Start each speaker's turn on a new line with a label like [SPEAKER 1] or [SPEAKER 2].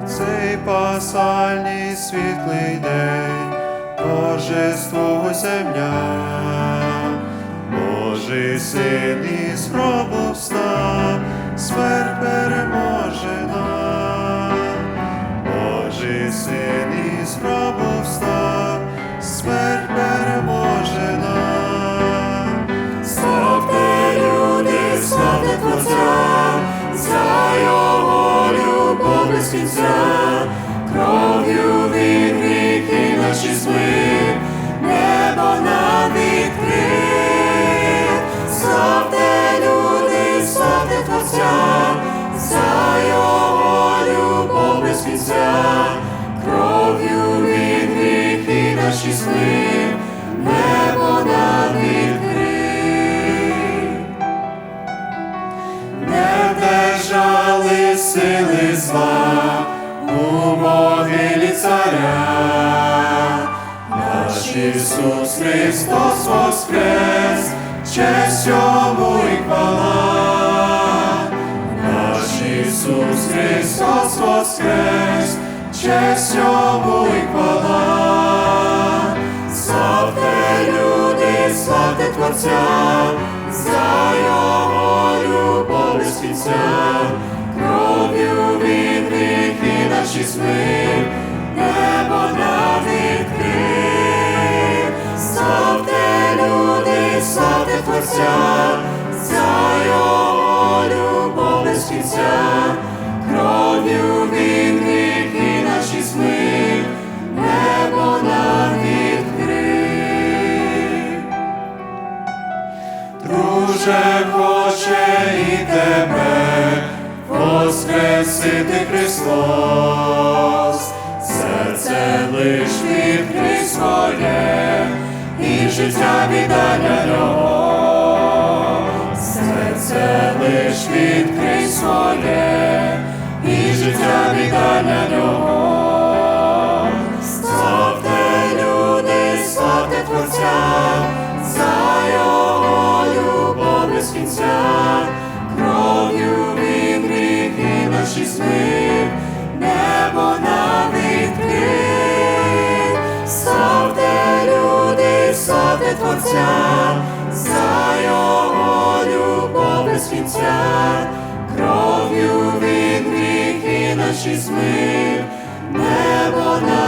[SPEAKER 1] цей пасальний світлий день, торжествуй земля. Божий син із гробу встав, смерть переможена. Божий син із гробу встав, смерть переможена.
[SPEAKER 2] Славте, люди, славте Творця, за Його любов без кінця, кров'ю Він гріхи наші змив, небо нам відкрив. Славте, люди, славте Творця, за Його любов без кінця, кров'ю Він гріхи наші змив, небо нам відкрив.
[SPEAKER 1] Не вдержали сили зла у могилі царя. Наш Ісус Христос воскрес, честь Йому і хвала. Наш Ісус Христос воскрес, честь Йому і хвала. Славте, люди, славте Творця, за Його любов без кінця, кров'ю Він гріхи наші змив, небо нам відкрив. Славте, люди, славте Творця, за Його любов без кінця, кров'ю Він гріхи наші змив, небо нам відкрив. Друже, хоче і тебе воскресити Христос, серце лиш відкрий своє, і життя віддай для Нього. Серце лиш відкрий своє, і життя віддай для Нього. Славте, люди, славте Творця, за Його любов без кінця, кров'ю Він гріхи наші змив, небо нам відкрив. Славте, люди, славте Творця, за Його любов без кінця, кров'ю Він гріхи наші змив, небо нам